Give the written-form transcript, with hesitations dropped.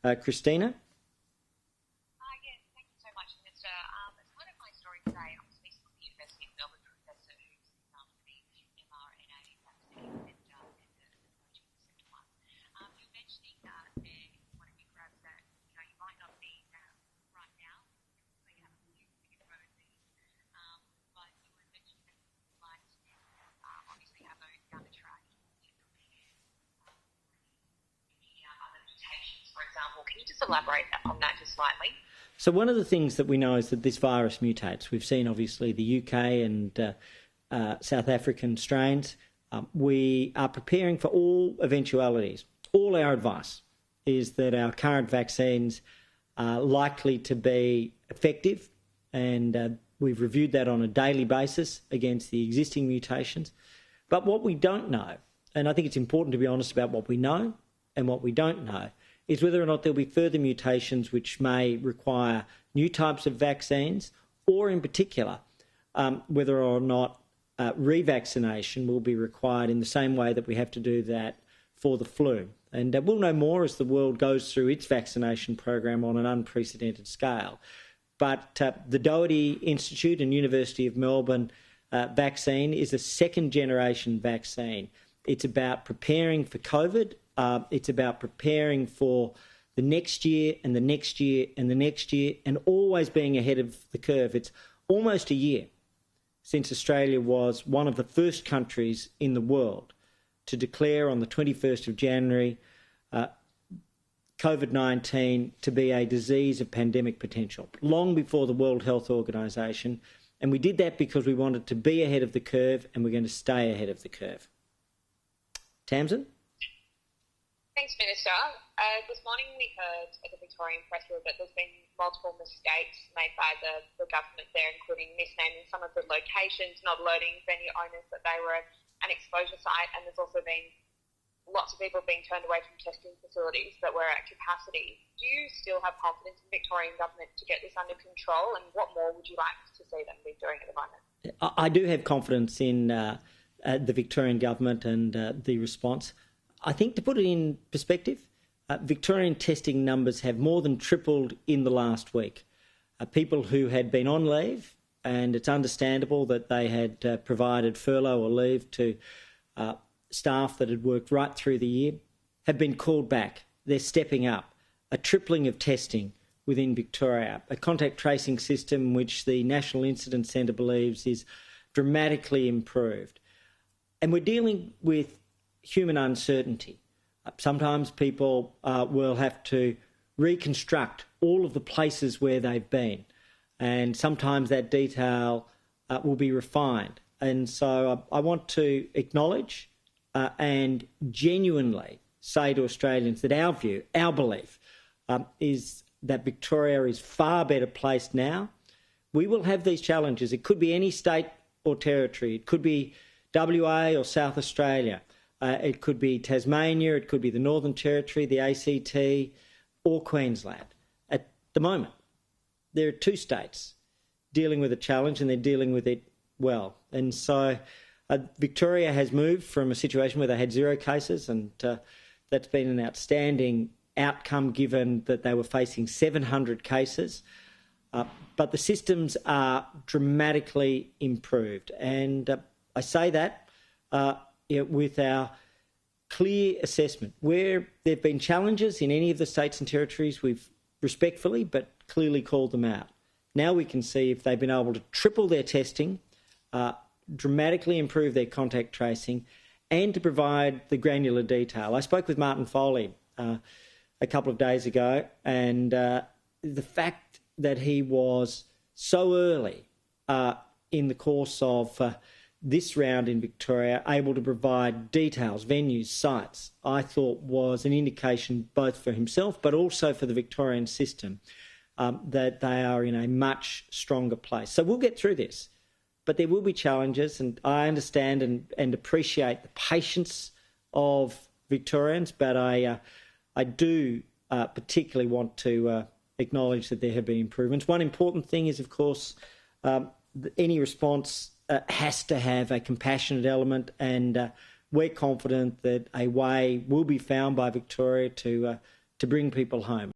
Christina? Yes, thank you so much, Minister. As part of my story today, I'm speaking with the University of Melbourne professor who's the mRNA vaccine and the protein receptor one. You're mentioning there in one of your grabs that you might not be right now, so you have a few overseas, but you were mentioning that you would like to obviously have those down the track to prepare any other mutations, for example. Can you just elaborate on that just slightly? So one of the things that we know is that this virus mutates. We've seen, obviously, the UK and South African strains. We are preparing for all eventualities. All our advice is that our current vaccines are likely to be effective, and we've reviewed that on a daily basis against the existing mutations. But what we don't know, and I think it's important to be honest about what we know and what we don't know, is whether or not there'll be further mutations which may require new types of vaccines, or in particular, whether or not re-vaccination will be required in the same way that we have to do that for the flu. And we'll know more as the world goes through its vaccination program on an unprecedented scale. But the Doherty Institute and University of Melbourne vaccine is a second-generation vaccine. It's about preparing for COVID. It's about preparing for the next year and the next year and the next year, and always being ahead of the curve. It's almost a year since Australia was one of the first countries in the world to declare on the 21st of January COVID-19 to be a disease of pandemic potential, long before the World Health Organization. And we did that because we wanted to be ahead of the curve, and we're going to stay ahead of the curve. Tamsin? Thanks, Minister. This morning we heard at the Victorian Press Room that there's been multiple mistakes made by the government there, including misnaming some of the locations, not alerting venue owners that they were an exposure site, and there's also been lots of people being turned away from testing facilities that were at capacity. Do you still have confidence in the Victorian government to get this under control, and what more would you like to see them be doing at the moment? I do have confidence in the Victorian government and the response. I think, to put it in perspective, Victorian testing numbers have more than tripled in the last week. People who had been on leave, and it's understandable that they had provided furlough or leave to staff that had worked right through the year, have been called back. They're stepping up. A tripling of testing within Victoria, a contact tracing system which the National Incident Centre believes is dramatically improved. And we're dealing with human uncertainty. Sometimes people will have to reconstruct all of the places where they've been, and sometimes that detail will be refined. And so I want to acknowledge and genuinely say to Australians that our view, our belief, is that Victoria is far better placed now. We will have these challenges. It could be any state or territory. It could be WA or South Australia. It could be Tasmania, it could be the Northern Territory, the ACT, or Queensland. At the moment, there are two states dealing with a challenge, and they're dealing with it well. And so Victoria has moved from a situation where they had 0 cases, and that's been an outstanding outcome given that they were facing 700 cases. But the systems are dramatically improved. And I say that with our clear assessment. Where there have been challenges in any of the states and territories, we've respectfully but clearly called them out. Now we can see if they've been able to triple their testing, dramatically improve their contact tracing, and to provide the granular detail. I spoke with Martin Foley a couple of days ago, and the fact that he was so early in the course of this round in Victoria, able to provide details, venues, sites, I thought was an indication both for himself but also for the Victorian system that they are in a much stronger place. So we'll get through this, but there will be challenges, and I understand and appreciate the patience of Victorians, but I do particularly want to acknowledge that there have been improvements. One important thing is, of course, any response has to have a compassionate element, and we're confident that a way will be found by Victoria to bring people home.